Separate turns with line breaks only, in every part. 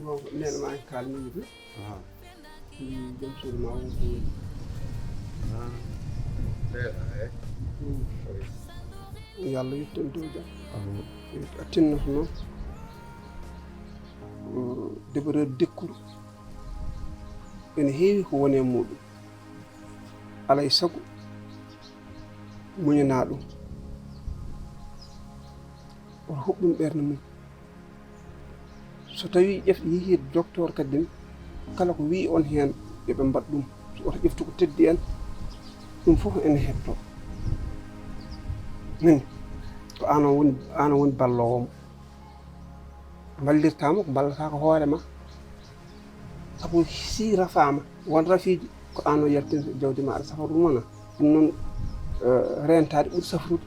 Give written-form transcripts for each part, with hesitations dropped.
bon neen maa ngi kalmi bi dem sur ma won yàlla yittantew jam atinno noon deɓere dekkuru ene heewi ko woni e muɗum alay sago muñana ɗum oto huɓɓum ɓernde mum so tawi yeehi docteur kadi kala ko wi on hen yoɓe mbaɗ ɗum so oto ƴeftu ko teddi en ɗum fof ene hetto nani ko an woni ballowomo ballirtama ko ballata ko hoorema sabu si rafama won rafiji ko an o yaltinta jawdi maɗa safara ɗum wona ɗum noon rentade ɓuuri safrude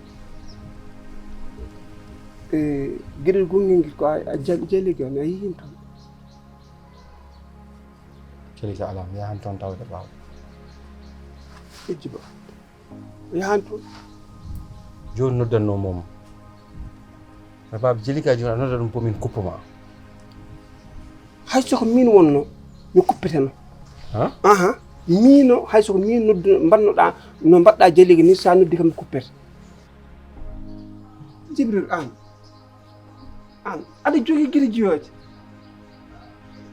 gueɗel gonguel nguel ko a jaliki on a yihin toon
Jalika ala mi yahan toon tawde ɓaw
ejji ba yahan toon
joni noddanno moom no baba Jalika joni a nodda ɗum po min kuppama
hay soko min wonno mi kuppeteno mino hay soko min noddu mbannoɗa no mbaɗɗa Jalika ni sa noddi kam mi kuppete Jibril an aɗa jogui gueɗe jiyoje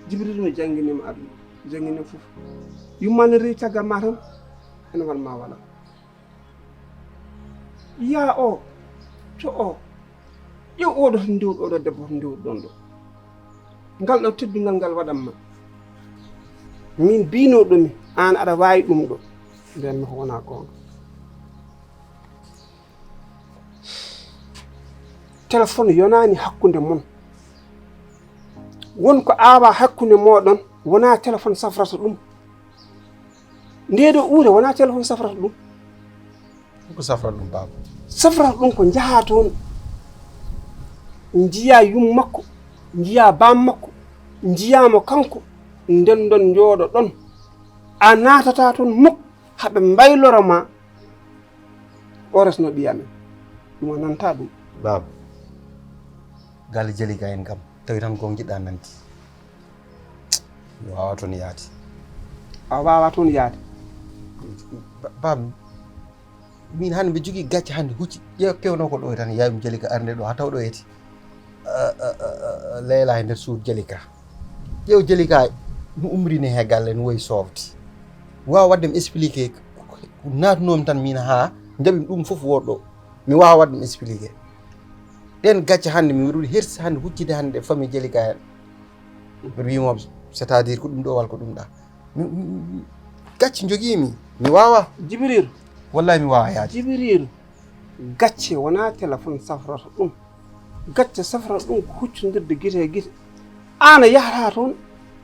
Jibril no jangguinima aduna jangguinima foof yummane rewi caggal ma tan ene wanma wala ya o to o ƴew oɗo to ndewɗo oɗo debbo to ndewɗo ɗon ɗo ngal ɗo teddungal ngal waɗanma min binoɗomi an aɗa wawi ɗum ɗo nden ko wona gonga téléphone yonani hakkude mon wonko awa hakkude moɗon wona téléphone safrata ɗum ndeɗo uure wona téléphone safrata ɗum
ko safrata ɗum baba
safrata ɗum ko jaaha toon jiya yum makko jiya bam makko jiyamo kanko nden ɗon jooɗo ɗon a natata toon mukk haɓe mbayloroma o resno ɓiyamen ɗum o nanta ɗum
baba galle Jalika en kam tawi tan ko jiɗɗa nanti mi wawa toon yaade
a wawa toon yaade
baba min hande mbi jogui gacce hande hucci ƴeew kewno ko ɗo tan yawmi Jalika arde ɗo ha taw ɗo yeti Leyla e nder suudu Jalika ƴeew Jalika no umrini he galle no woyi sofde wawa wadde mi expliqué ko natunomi tan min ha jaɓimi ɗum foof woɗɗo mi wawa wadde mi expliqué ɗen gacce hande mi wiɗude hersi hande huccide hande famille Jalika hen mbiɗa wimoɓe c' est à dire ko ɗum ɗo walla ko ɗum ɗa gacce joguimi mi wawa
Jibril
wallahi mi wawa yaade
Jibril gacce wona téléphone safrata ɗum gacce safrata ɗum ko huccodirde guite e guite an a yahata toon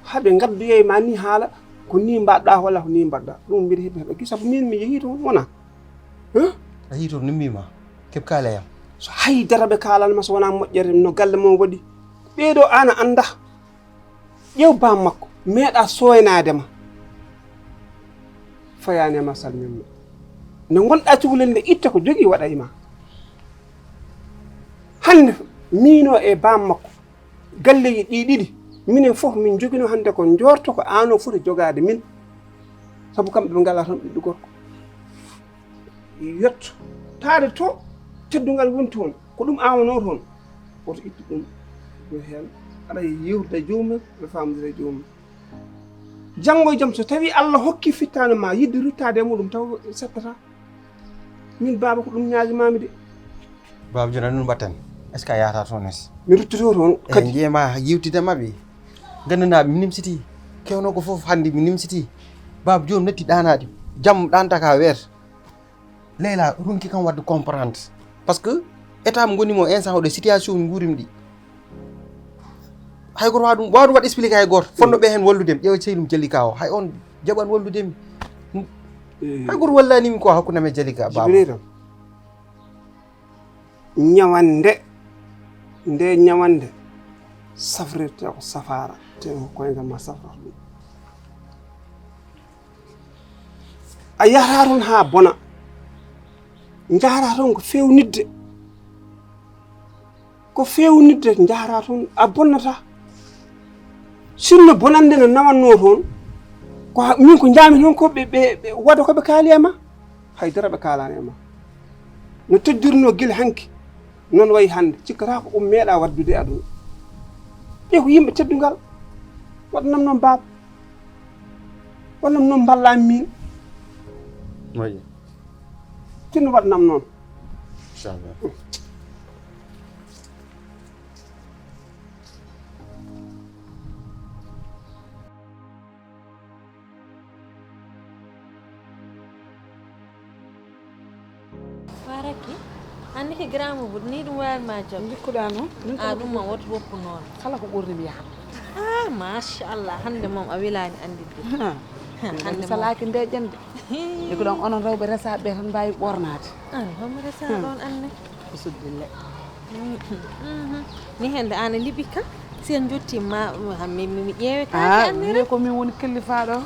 haaɓe gaddoyema ni haala ko ni mbaɗɗa walla ko ni mbaɗɗa ɗum mbiɗa heeɓi heeɓa gisa min mi yeehi toon wona
a yii toon no mbima keɓ kaala yam
so haydara ɓe kalanma so wona moƴƴere no galle mum waɗi ɓeeɗo an a anda ƴew bam makko meeɗa soynadema fayanema salminma nde gonɗa cukalel nde itta ko jogui waɗayma hande mino e bam makko galleji ɗi ɗiɗi minen foof min joguino hande ko jorto ko an o foti jogade min saabu kamɓe ɓe ngala tan ɓiɗɗo gorko yetto taade to teddungal woni toon ko ɗum awano toon woto ittu ɗum yo hen aɗa yewtida jomumen aɗa famdira jomumen janggo e jaam so tawi Allah hokki fittane ma yidde ruttade e muɗum taw settata min baba ko ɗum ñaajimami de
baba joni andu mbatten est ce que a yahata toon es
mi ruttoto toon
kadi jeema yewtide mabɓe gandanaɓe mi nimsiti kewno ko foof hande mi nimsiti baba joni netti ɗanade jaam ɗanta ka weeta Leyla runki kam wadde comprendre par ce que état mo gonimo instant oɗo situation mi guurimi ɗi hay goto waɗum waɗi expliqué hay goto fonnoɓe hen walludemi ƴeewa seynum Jalika o hay on jaɓan walludemi hay goto wallanimi ko hakkude men Jalika baba
Jibril ñawande nde ñawande safrirte ko safara te ko koyngal ma safrata ɗum a yahata toon ha bona jahata toon ko fewnidde jahata toon a bonnata sinno bonande no nawanno toon ko min ko jaami noon ko ɓe wada ko ɓe kaali e ma haydara ɓe kaalani e ma no teddirno gila hanki noon wayi hannde cikkata ko meeɗa waddude aduna ɓe ko yimɓe teddugal waɗanam noon baaba waɗanam noon ballami min
moƴƴi
tinno waɗanam noon
inchallah
Faraki andi ke gramu bud ni ɗum wayatma joom
jikkuɗa noon
ɗum ma woto woppu noon
kala ko ɓurni yaha
machallah hande moom a welani andidde
hande salaki ndeƴƴande ɗiko ɗon onon rewɓe resaɓe ɓe tan mbawi ɓornade
an homi resa ɗon anne
ko suddille
ni hende an a liɓi ka si en jottima mi ƴeewe kake annere
mine komin woni kellifaɗo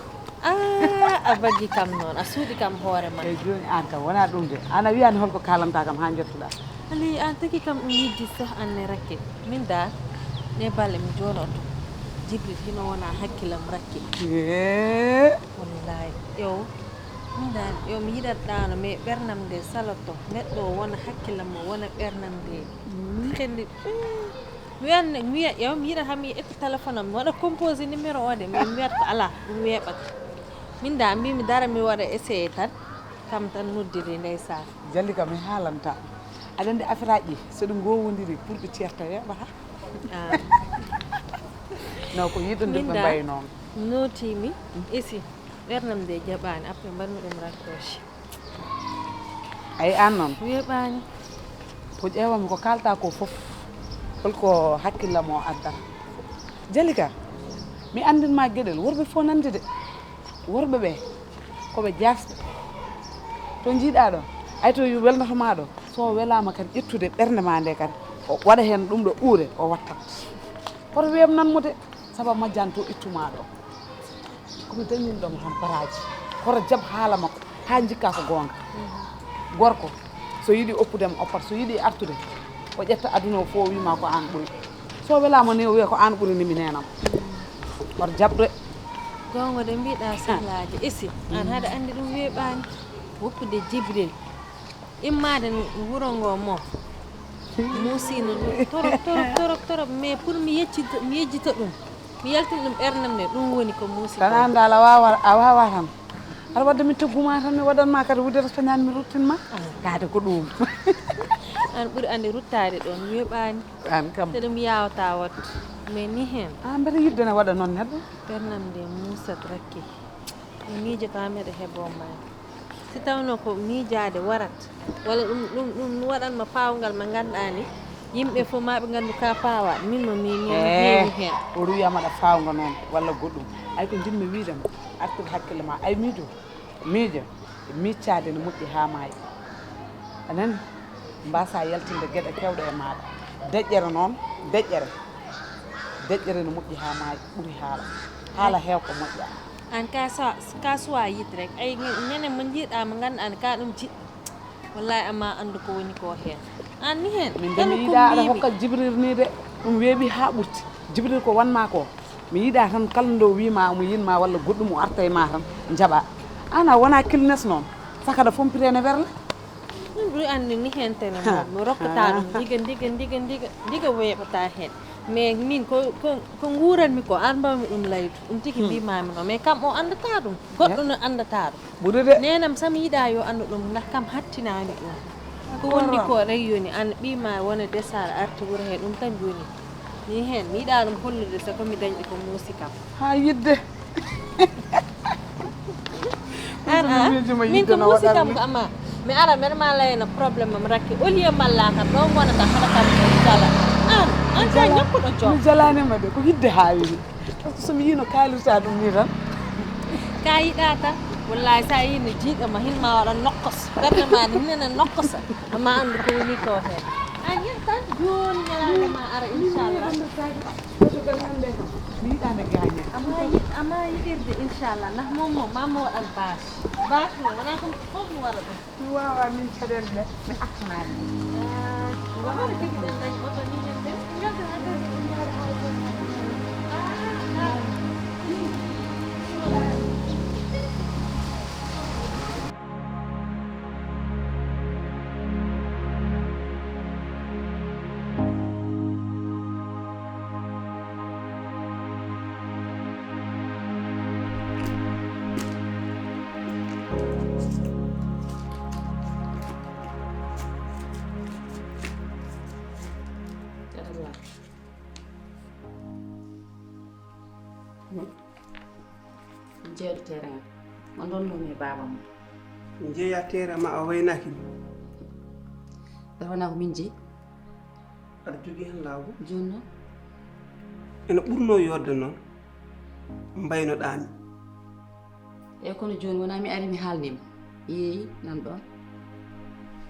a baggi kam noon a suuɗi kam hoore ma
eyyi joni an kam wona ɗum de an a wiyani holko kalanta kam ha jettuɗa
ali an tagi kam ɗum yiddi sah anne rakke min da ne balle mi jonoto jibril hino wona hakkilam rakke wallahi yo min da yo mi yiɗat ɗano mais ɓernam nde salato neɗɗo wona hakkillam mo wona ɓernam nde hendi mi wiya yo mi yiɗat hami ettu téléphone am mi waɗa composé numéro o de mais mi wiyat ko ala ɗum weeɓat min da mbimi dara mi waɗa essayé tan kam tan noddiri ndeysan
jalli kam mi haalanta aɗa andi affaire aji so ɗi gowodiri pour ɓe ceerta weeɓata non ko yiɗande ɓe mbayi noon
notimi isi ɓernam nde jaɓani après mbanmi ɗum raccroché
ayi an noon
weeɓani
ko ƴeewami ko kalta ko foof holko hakkillam o addata jalli ka mi andinma gueɗel worɓe fof nandi de worɓe ɓe koɓe jasɓe to jiiɗa ɗo ay to welnatoma ɗo so welama kadi ƴettude ɓernde ma nde kadi o waɗa hen ɗum ɗo ɓuure o wattat koto webnanmo de saabu majjani to ittuma ɗo komi dañin ɗomo tan baraji koto jaab haala makko ha jikka ko gonga gorko so yiiɗi oppudema oppat so yiiɗi artude o ƴetta aduna o fo wima ko an ɓuuri so welama ni o wiya ko an ɓuuri nimi nenam koto jaɓre
gonga de mbiɗa sahlaji isi an haɗa andi ɗum weeɓani woppude jibril immade wuro ngo mo musino ɗum torop mais pour mi yejjita ɗum mi yaltin ɗum ɓernam nde ɗum woni ko muusi
tan andal a wawa tan aɗa wadda mi tegguma tan mi waɗanma kadi wudere so ñani mi ruttinma kaade ko ɗum
an ɓuuri andi ruttade ɗon weeɓani
an kam
te ɗum yawata wat mais ni hen
an mbeɗa yiddene waɗa noon neɗɗo
ɓernam nde muusat rakke mi miijota meɗa heɓomani si tawno ko miijade warat walla ɗum waɗanma pawgal ma ganduɗa ni yimɓe fof ma ɓe gandu ka pawa min no min heewi hen
o wiyamaɗa fawga noon walla goɗɗum ay ko jinmi wiidema artude hakkille ma ay miijo miccade ne moƴƴi ha maayi anani mbasa yaltinde gueɗe kewɗe e maɗa deƴƴere noon deƴƴere ne moƴƴi ha maayi ɓuuri haala heew ko moƴƴa
an ka suwa yit rek ay ñande mo jiiɗa mo ganduɗa ne ka ɗum jiɗɗo wallahi ama andu ko woni ko hen an ni hen
min de mi yiiɗa aɗa hokka jibril ni de ɗum weeɓi ha ɓurti jibril ko wanma ko mi yiiɗa tan kala ndo wima omo yinma walla goɗɗum o arta e ma tan jaaɓa an a wona kilnes noon saka ɗa fompirene werle
ɗum ɓuuri andi ni hen tene mo rokkata ɗum diga weeɓata hen mais min ko guuranmi ko an mbawmi ɗum laydu ɗum tigi mbimami no mais kam o andata ɗum goɗɗo no andata ɗum
ɓuuri de
nenam sam yiiɗa yo andu ɗum dak kam hattinani ɗum ko wondi ko rek yoni an ɓima wona desar arti wuuro he ɗum tan joni ni hen mi yiɗa ɗum hollude so komi dañɗi ko muusi kam
ha yidde
min ko muusi kam ko ama mi ara mbeɗa ma layno probléme am rakke au lieu mballa kam ɗon wonata haɗa kam ko jala an sa ñakkuɗo joom
mi jalanima de ko yidde hawiri par ce que somi yino kalirta ɗum ni tan
ka yiɗa tan wallahi sa yino jiiɗama hinma waɗa nokkos ɓerde ma ne hinene nokkosa ama andu ko woni ko hen an yen tan joni ñalade ma ara inchallah
mi yiɗande gagne
ama yiɗirde inchallah ndax moom mama waɗan bâche mo wona ko fof mi waɗa ɗum
mi wawa min caɗele ɗe mi actanade
waɗa jogiɗen dañ oto ni hen de
terrain ma donnomi baba mo
jeeya teera ma a waynaki
dafa naa ko min jeyi
aɗa jogii hen laawol
joni noon
ene ɓurnoo yodde noon mbaynoɗaami
e kono joni wona mi ari mi haalnima yeeyi nan ɗon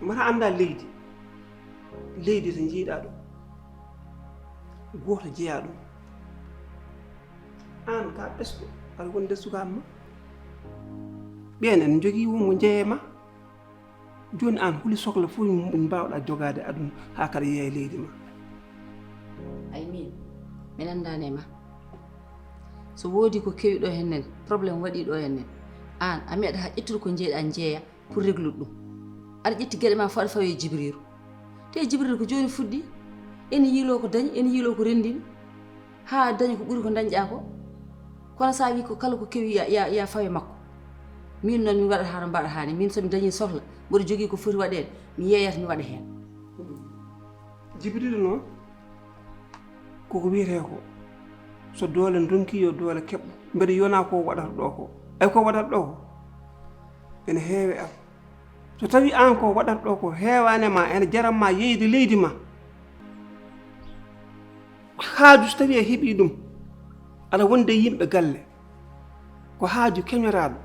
mata annda leydi to jiiɗa ɗum gooto jeeya ɗum an ka ɓesɗo aɗa wonde sukaɓe ma ɓen en jogii wonmo jeeye ma joni an huli sohla fof mbawɗa jogade aduna ha kada yeeya leydi ma
ay min andani ma so woodi ko kewi ɗo hennen probléme waɗi ɗo hennen an a meeɗa ha ƴettude ko jeeyɗa jeeya pour réglude ɗum aɗa ƴetti gueɗe ma fo aɗa fawi e jibriru te jibriru ko joni fuɗɗi ene yiilo ko dañi ene yiilo ko rendini ha dañi ko ɓuuri ko dañƴa ko kono sa wi ko kala ko kewi ya fawe makko min noon mi waɗata hano mbaɗa hani min somi dañi sohla mboɗo jogui ko foti waɗede mi yeeyata mi waɗa hen
jibrilu noon koko wiyete ko so doole donki yo doole keɓɗo mbeɗa yona ko waɗata ɗo ko ay ko waɗata ɗo ko ene heewe am so tawi an ko waɗata ɗo ko heewanema ene jaranma yeyde leydi ma haaju so tawi a heeɓi ɗum aɗa wonde yimɓe galle ko haaju keñoraɗo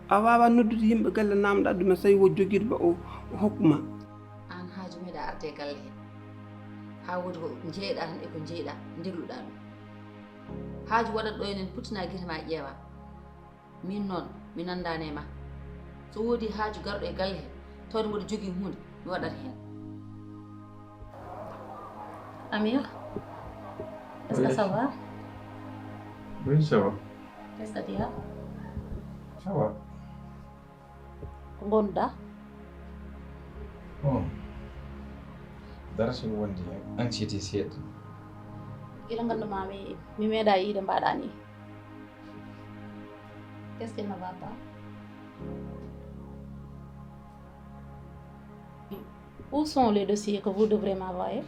a wawa noddude yimɓe galle namɗa ɗumen so tawi wo joguiɗo ɓe o hokkuma
an haaju meeɗa arde e galle he ha woodi ko jeeyɗa tan e ko jeeyɗa degluɗa ɗum haaju waɗat ɗo enen puttina guite ma ƴeewa min noon mi nandani e ma so woodi haaju garɗo e galle he tawde mboɗo jogui hunde mi waɗat hen Amir, est-ce que ça va?
Oui, ça va.
Qu'est-ce que tu as?
Ça va.
Gonda?
Oh. Dara so wondi anxiété seeɗa.
Ila nganduma mi meeɗa yiide mbaɗa ni. Qu'est-ce qui ne va pas? Où sont les dossiers que vous devrez m'envoyer?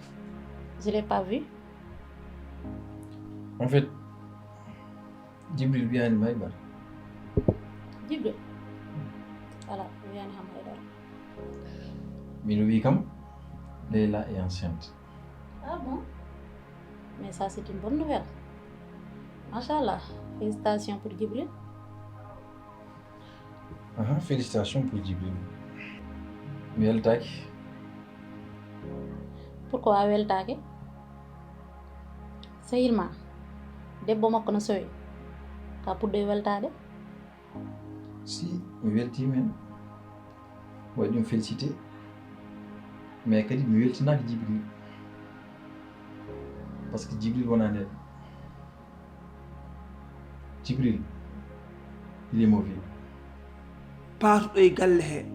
Je ne l'ai pas vu.
En fait, Jibril wiyani maybar.
Jibril? Voilà, wiyani ham haydara.
Min wi kam Leila est enceinte.
Ah bon? Mais ça c'est une bonne nouvelle. Machallah. Félicitations pour Jibril.
Félicitations pour Jibril. Weltaki.
Pourquoi weltaki? Sehilma debbo makko no sowi ka puɗɗo e weltade
Si mi weltima hen waɗi ɗum félicité mais kadi mi weltinaki Jibril par ce que Jibril wona neɗɗo. Jibril il est mauvais.
paatuɗo e galle he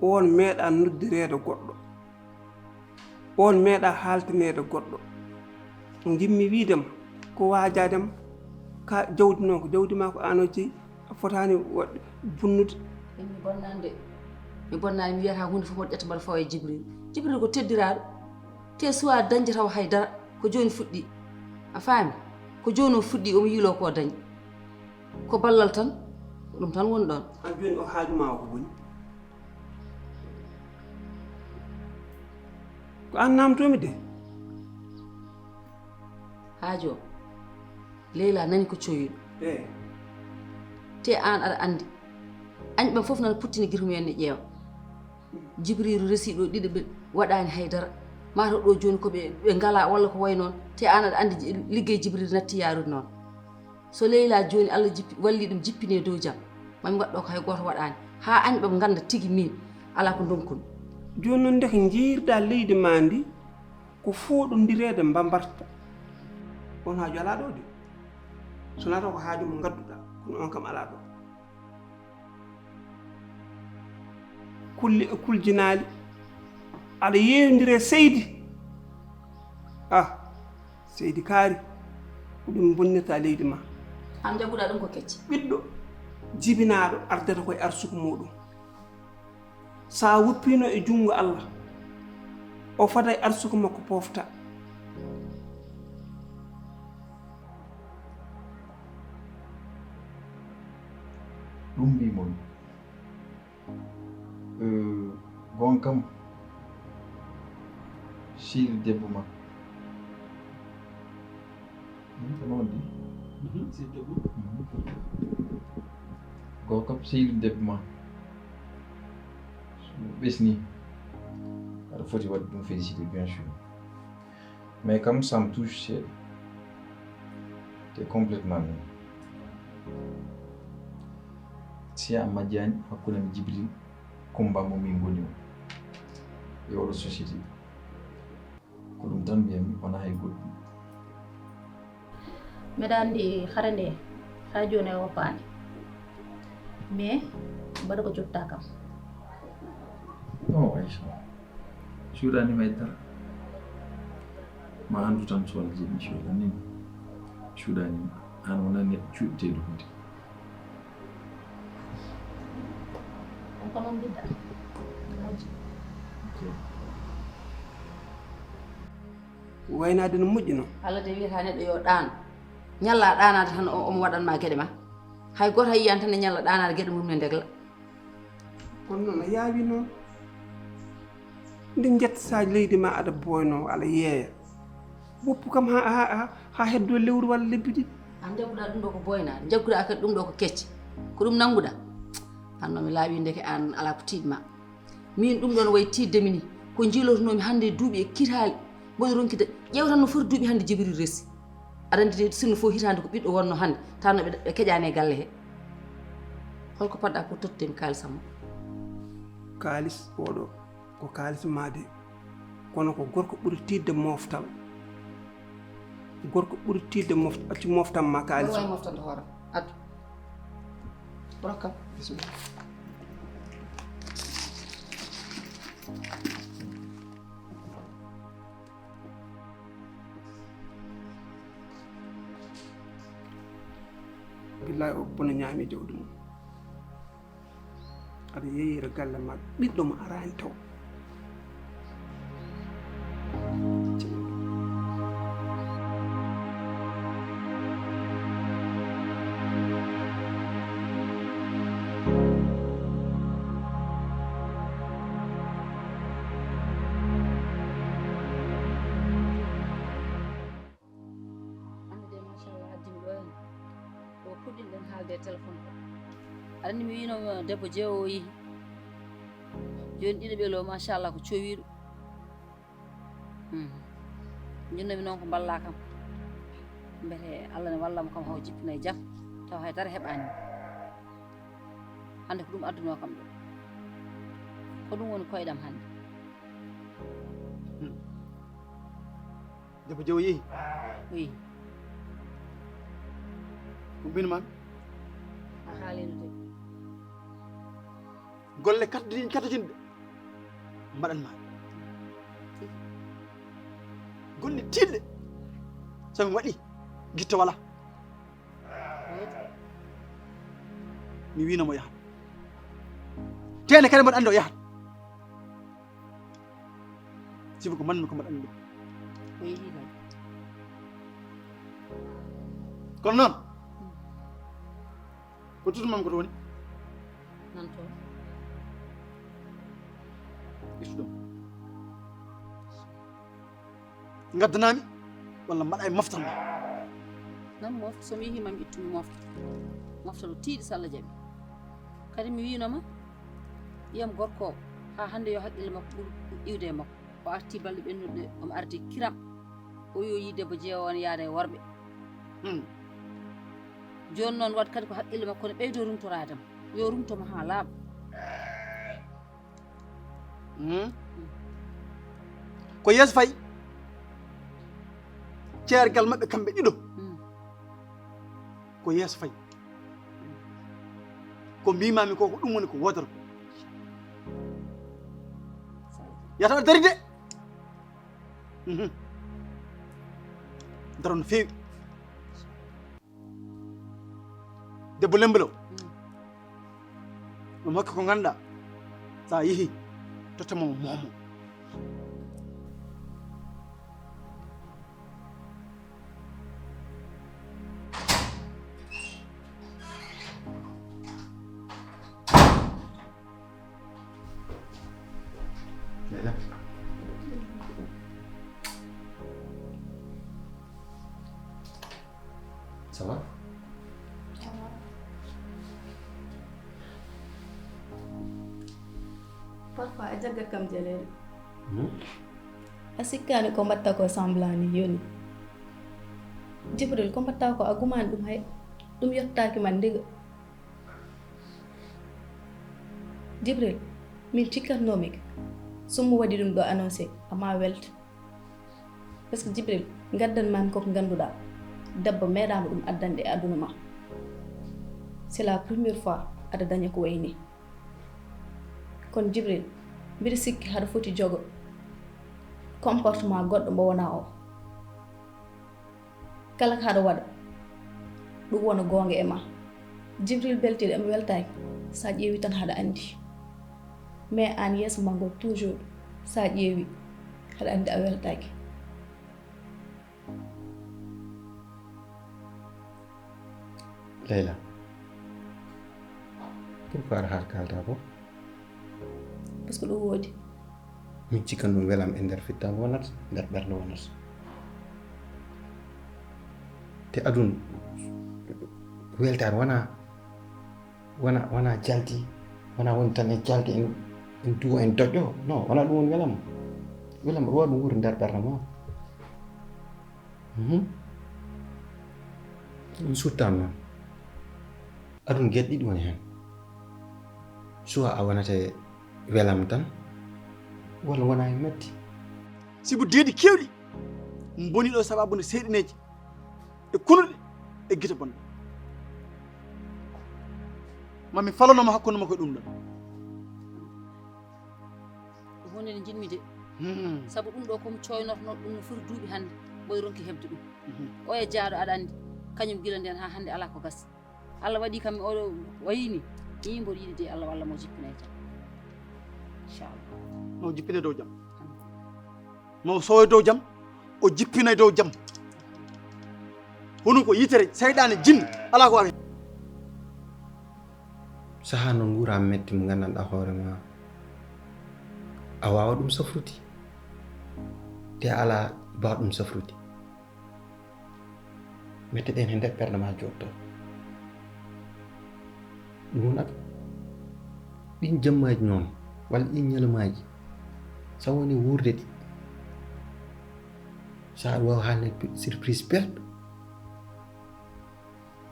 on meeɗa noddireede goɗɗo on meeɗa haltaneede goɗɗo jimmi wiidema ko waajadema ka jawdi noon ko jawdi ma ko an o jeeyi a fotani waɗde bunnude
mi bonnani mi wiyata hunde fof woɗ ƴetta mbaɗa fawa e Jibril ko teddiraɗo te suwa dañde taw haydara ko joni fuɗɗi a faami ko joni o fuɗɗi omo yiilo ko dañi ko ballal tan ɗum tan woni ɗon
an joni o haaju ma o ko woni ko an namtomi de
haajo Leila nani ko coyiɗo te an aɗa andi añɓe fof nana puttini guite mumen ne ƴeewa Jibrilu resi ɗo ɗiɗi ɓe waɗani haydara mataw ɗo joni koɓe ngala walla ko way noon te an aɗa andi liggey Jibril natti yarude noon so Leila joni Allah walli ɗum jippine dow jaam mami waɗɗo ko hay goto waɗani ha añɓe ganda tigui min ala ko donkumi
joni noon nde ko jiirɗa leydi ma ndi ko fooɗodirede mbambarta on haaju ala ɗo de sona taw ko haaju mo gadduɗa kono on kam ala ɗo kulle e kuljinaali aɗa yeeyodire seydi seydi kaari ko ɗum bonnirta leydi ma
an jaɓuɗa ɗum ko kecce
ɓiɗɗo jibinaɗo ardata koye arsuku muɗum sa wuppino e jungo Allah o fada e arsuku makko pofta
ɗum mbimon gon kam sehil debbo ma noon di gon kam sehil debbo ma so ɓesni aɗa foti wadde ɗum félicité bien sûr mais comme ça me touche c'est complètement non si a majjani hakkunde mi Djibril Coumba mo min goni o e oɗo société ko ɗum tan mbiyami wona hay goɗɗum
mbeɗa anndi hare nde ha joni e woppaani mais mbaɗa ko jotta kam
non Aïcha cuuɗanima e dara ma andu tan so Allah jaɓi cuuɗanima cuuɗanima an wona neɗɗo cuuɗeteɗo hunde
on ko noon bidda haji
waynade no moƴƴi noon
Allah de wiyata neɗɗo yo ɗaan ñalla ɗanade tan omo waɗanma gueɗe ma hay goto a yiyan tan e ñalla ɗanade gueɗe mum ne degla
kono noon a yaawi noon nde jettasaji leydi ma aɗa boyno aɗa yeeya woppu kam ha heddo lewru walla lebbi ɗiɗi
an jagguɗa ɗum ɗo ko boynade jagguɗa kadi ɗum ɗo ko kecce ko ɗum nannguɗa anno mi laaɓi ndeke an ala ko tiɗma min ɗum ɗon way tiddemi ni ko jiilotonomi hannde duuɓi e kitaali mboɗo ronkide ƴewtan no foti duuɓi hannde Djibril resi aɗa andi sinno fof hitande ko ɓiɗɗo wonno hannde tanno ɓe keƴani e galle he holko poɗɗa pour tottemi kaalisam mo
kaalis oɗo ko kaalis made kono ko gorko ɓuri tidde moftal gorko ɓuri tidde acci moftam ma kaalis
way moftande hoore addu rokkam
bisimilla billahi o bono ñaami jawdi mum aɗa yeeyira galle ma ɓiɗɗo mo arani taw
téléphone ko aɗa andi mi winomo debbo jeewo o yeehi joni ɗiɗo ɓeelo machallah ko cowiɗo jinnomi noon ko balla kam mbete Allah ne wallamo kam haw jippina e jaam taw haydara heɓani hande ko ɗum adduno kam ɗo ko ɗum woni koyɗam hande
debbo jeewo yeehi
o yeehi
ko mbinumami
a haalino de
golle kattojinde mbaɗanma golle tiɗɗe somi waɗi guitta wala mi winomo yahat tene kadi mbaɗa andi o yahat sibu ko manmi ko mbaɗa andi ɗum
o yeehi kay
kono noon ko tutumami ko to woni
nan toon
ittuɗum gaddanami walla mbaɗa e moftal ma
nan mofta somi yeehi mami ittumi mofta no tiiɗi so Allah jaɓi kadi mi winoma wiyam gorko o ha hande yo haqqille makko ɓuuri iwde e makko o arti balɗe ɓennuɗe omo ardi kiram o yo yi debbo jeewo on yaada e worɓe joni noon wat kadi ko haqqille makko ne ɓeydo rumtoradema yo rumtoma ha laaɓa
ko yeeso fayi ceergal maɓɓe kamɓe ɗiɗo ko yeeso fayi ko mbimami ko ɗum woni ko wodoro yatawa dari de daro no feewi debbo lembelo ɗum hokka ko ganduɗa sa yeehi tottamo momo
Leila. Ça va?
Parfois a jagga kam jeleede a sikkaani ko mbatta ko semblant ni yoni Jibril ko mbatta ko a gumaani ɗum hay ɗum yottaaki man ndiga Jibril min cikkatnomike summo waɗi ɗum ɗo annoncé ama welta par ce que Jibril gaddanmami koko ngannduɗaa debbo meeɗama ɗum addande e aduna ma c'est la première fois aɗa daña ko way ni kono Jibril mbiɗa sikki haɗa foti jogo comportement goɗɗo mbo wona o kala ko haɗa waɗa ɗum wona goonga e ma Jibril beltiɗo emi weltaki sa ƴeewi tan haɗa andi mais an yeeso ma ngo toujours sa ƴeewi haɗa andi a weltaki
Leila, pourquoi aɗa haala kalta ko?
par ce que ɗum woodi
min cikkan ɗum welam e nder fittama wonata nder ɓernde wonata te adun weltare wona jalti wona woni tan e jalti en duwo en doƴƴo non wona ɗum woni welam ɗo waɗa ɗum wuri nder ɓernde ma ɗum suttama noon adun gueɗe ɗiɗi woni hen soit a wonate welam tan walla wona e metti
sibu deedi kewɗi boni ɗo sababu nde seeɗineji e kunuɗe e gite bonɗe mami falonoma hakkude makko e ɗum ɗon
ko hunde nde jinmi de sabu ɗum ɗo komi coynotono ɗum no foti duuɓi hannde mboy ronki heɓde ɗum o e jaaɗo aɗa anndi kañum gila nden ha hannde ala ko gasi Allah waɗi kam oɗo wayini ni mboɗo yiɗi de Allah walla mo jippinay tan inchallah
mo jippine dow jam mo sowe dow jam o jippinay dow jam hono ko yitere seyɗane jinni ala ko wawi
saha noon guura metti mo gandanɗa hoorema a wawa ɗum safrude te ala bawa ɗum safrude mette ɗen e nder ɓerde ma jotto ɗum wonat ɗin jammaji noon walla ɗin ñalamaji sa woni wurde ɗi sa aɗa wawa haalne surprise belɗo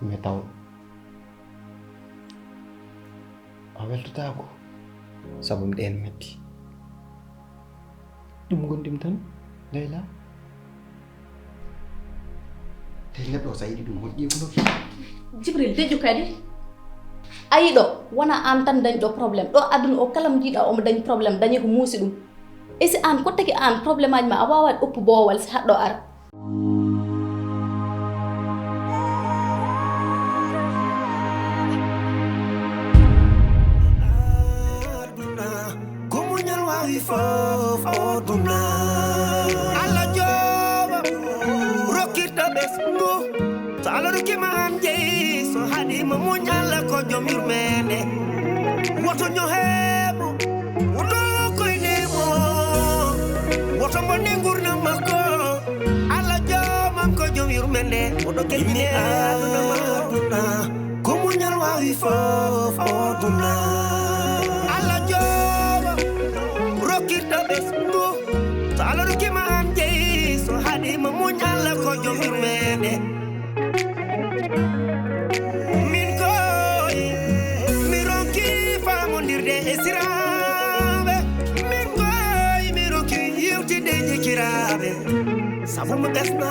mais taw a weltatako sabu ɗen metti ɗum gondim tan Leila te neɗɗo o sa yiɗi ɗum hoɗ ƴeewno
Jibril deƴƴu kadi ayi ɗo wona an tan dañi ɗo probléme ɗo aduna o kala mo jiiɗa omo dañi probléme dañi ko muusi ɗum e si an kottaki an probléme aji ma a wawa oppu boowal si haɗɗo ara
fof oduna Allah joba rokkirta ɓesgu so Allah rokkima an jeyi so haɗima muñ Allah ko joom yurmede woto ñoheɓo woto koynemo woto bonne gurdam makko Allah jomam ko joom yurmede oɗo keƴine aduna ko muñal wawi fof oduna Allah joba rokkirta ɓesgu so Allah rokkima an jeyi so haɗima muñ Allah ko joom yurmede min koy mi ronki famodirde e siraɓe min koy mi ronki yewtide jikiraɓe sabu mo ɓesna